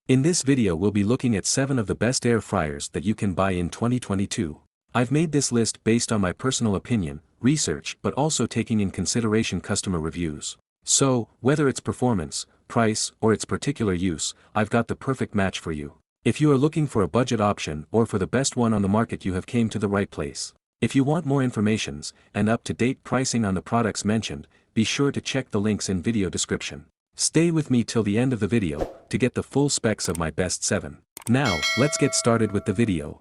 In this video we'll be looking at 7 of the best air fryers that you can buy in 2022. I've made this list based on my personal opinion, research, but also taking in consideration customer reviews. So, whether it's performance, price, or its particular use, I've got the perfect match for you. If you are looking for a budget option or for the best one on the market, you have came to the right place. If you want more information and up-to-date pricing on the products mentioned, be sure to check the links in video description. Stay with me till the end of the video to get the full specs of my best 7. Now, let's get started with the video.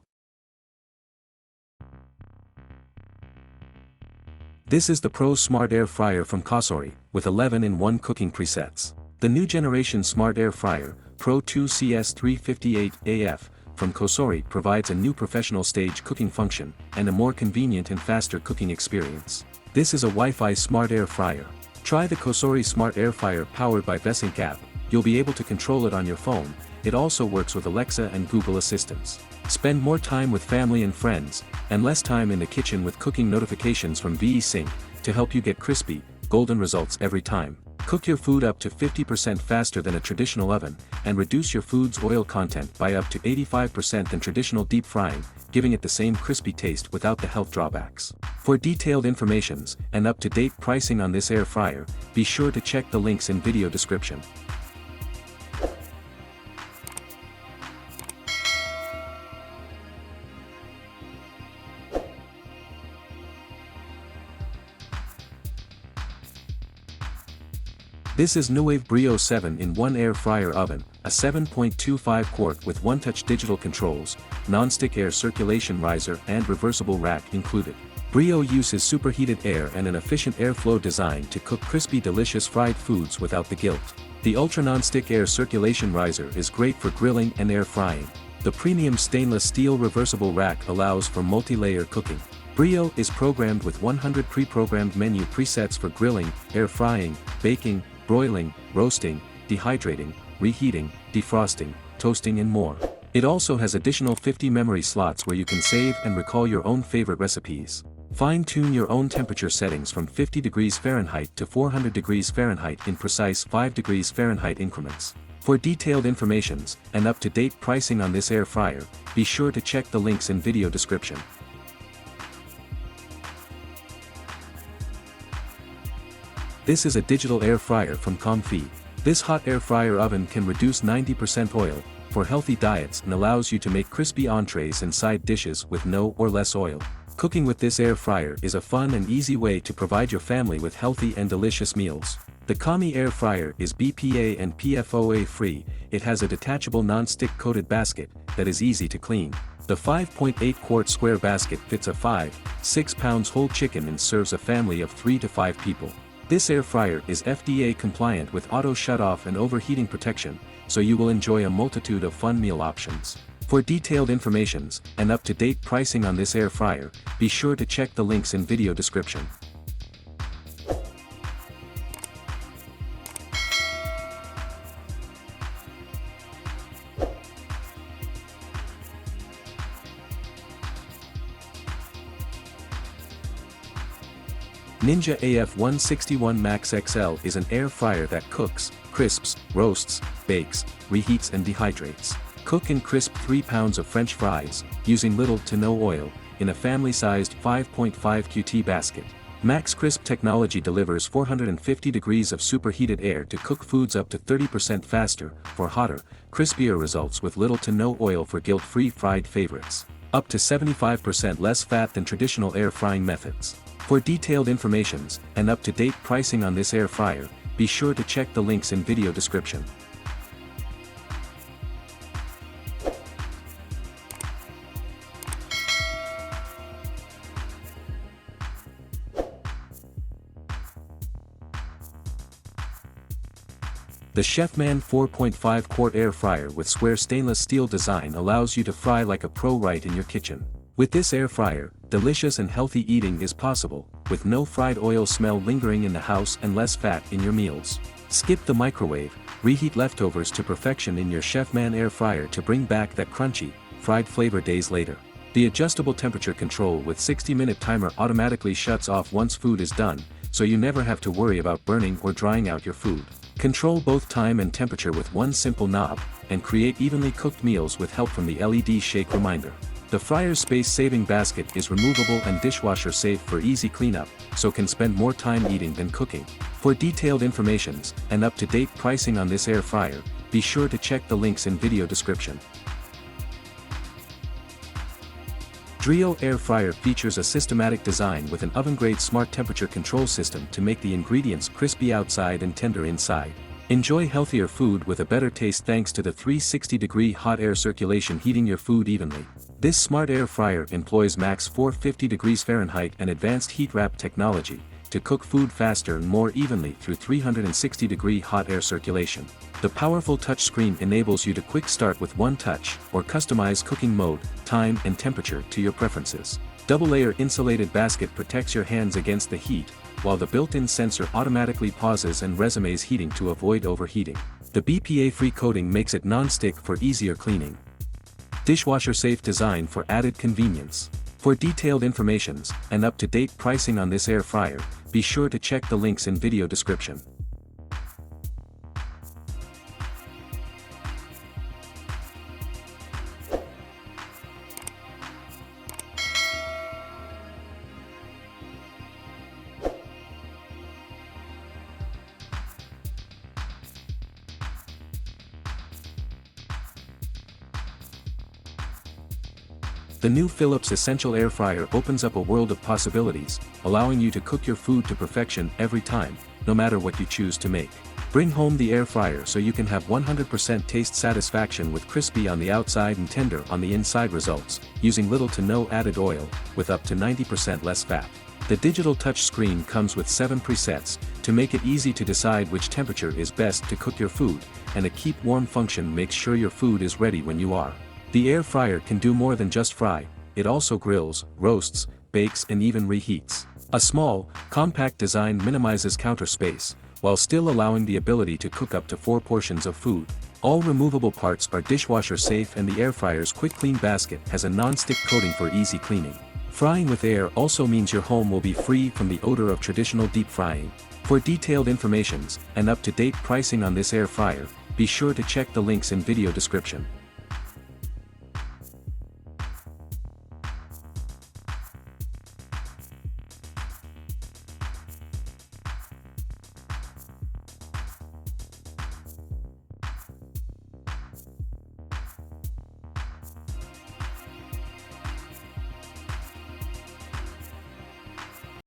This is the Pro Smart Air Fryer from Cosori, with 11-in-1 cooking presets. The new generation Smart Air Fryer, Pro 2 CS358AF, from Cosori provides a new professional stage cooking function and a more convenient and faster cooking experience. This is a Wi-Fi Smart Air Fryer. Try the Cosori Smart Air Fryer powered by VSync app. You'll be able to control it on your phone. It also works with Alexa and Google Assistants. Spend more time with family and friends, and less time in the kitchen with cooking notifications from VSync to help you get crispy, golden results every time. Cook your food up to 50% faster than a traditional oven, and reduce your food's oil content by up to 85% than traditional deep frying, giving it the same crispy taste without the health drawbacks. For detailed information and up-to-date pricing on this air fryer, be sure to check the links in video description. This is Newave Brio 7-in-1 Air Fryer Oven, a 7.25 quart with one-touch digital controls, non-stick air circulation riser and reversible rack included. Brio uses superheated air and an efficient airflow design to cook crispy delicious fried foods without the guilt. The ultra non-stick air circulation riser is great for grilling and air frying. The premium stainless steel reversible rack allows for multi-layer cooking. Brio is programmed with 100 pre-programmed menu presets for grilling, air frying, baking, broiling, roasting, dehydrating, reheating, defrosting, toasting and more. It also has additional 50 memory slots where you can save and recall your own favorite recipes. Fine-tune your own temperature settings from 50 degrees Fahrenheit to 400 degrees Fahrenheit in precise 5 degrees Fahrenheit increments. For detailed information and up-to-date pricing on this air fryer, be sure to check the links in video description. This is a digital air fryer from Comfy. This hot air fryer oven can reduce 90% oil for healthy diets and allows you to make crispy entrees and side dishes with no or less oil. Cooking with this air fryer is a fun and easy way to provide your family with healthy and delicious meals. The Comfy air fryer is BPA and PFOA free. It has a detachable non-stick coated basket that is easy to clean. The 5.8 quart square basket fits a 5-6 pounds whole chicken and serves a family of 3 to 5 people. This air fryer is FDA compliant with auto shut-off and overheating protection, so you will enjoy a multitude of fun meal options. For detailed information and up-to-date pricing on this air fryer, be sure to check the links in video description. Ninja AF161 Max XL is an air fryer that cooks, crisps, roasts, bakes, reheats and dehydrates. Cook and crisp 3 pounds of French fries, using little to no oil, in a family-sized 5.5 QT basket. Max Crisp technology delivers 450 degrees of superheated air to cook foods up to 30% faster, for hotter, crispier results with little to no oil for guilt-free fried favorites. Up to 75% less fat than traditional air frying methods. For detailed information and up-to-date pricing on this air fryer, be sure to check the links in video description. The Chefman 4.5 quart air fryer with square stainless steel design allows you to fry like a pro right in your kitchen. With this air fryer, delicious and healthy eating is possible, with no fried oil smell lingering in the house and less fat in your meals. Skip the microwave, reheat leftovers to perfection in your Chefman air fryer to bring back that crunchy, fried flavor days later. The adjustable temperature control with 60-minute timer automatically shuts off once food is done, so you never have to worry about burning or drying out your food. Control both time and temperature with one simple knob. and create evenly cooked meals with help from the LED shake reminder. The fryer's space-saving basket is removable and dishwasher safe for easy cleanup, so can spend more time eating than cooking. For detailed information and up-to-date pricing on this air fryer, be sure to check the links in video description. Brio Air Fryer features a systematic design with an oven-grade smart temperature control system to make the ingredients crispy outside and tender inside. Enjoy healthier food with a better taste thanks to the 360-degree hot air circulation heating your food evenly. This smart air fryer employs max 450 degrees Fahrenheit and advanced heat wrap technology to cook food faster and more evenly through 360-degree hot air circulation. The powerful touchscreen enables you to quick start with one touch or customize cooking mode, time and temperature to your preferences. Double-layer insulated basket protects your hands against the heat, while the built-in sensor automatically pauses and resumes heating to avoid overheating. The BPA-free coating makes it non-stick for easier cleaning. Dishwasher-safe design for added convenience. For detailed information and up-to-date pricing on this air fryer, be sure to check the links in video description. The new Philips Essential Air Fryer opens up a world of possibilities, allowing you to cook your food to perfection every time, no matter what you choose to make. Bring home the air fryer so you can have 100% taste satisfaction with crispy on the outside and tender on the inside results, using little to no added oil, with up to 90% less fat. The digital touch screen comes with 7 presets, to make it easy to decide which temperature is best to cook your food, and a keep warm function makes sure your food is ready when you are. The air fryer can do more than just fry, it also grills, roasts, bakes and even reheats. A small, compact design minimizes counter space, while still allowing the ability to cook up to 4 portions of food. All removable parts are dishwasher safe and the air fryer's quick clean basket has a non-stick coating for easy cleaning. Frying with air also means your home will be free from the odor of traditional deep frying. For detailed information and up-to-date pricing on this air fryer, be sure to check the links in video description.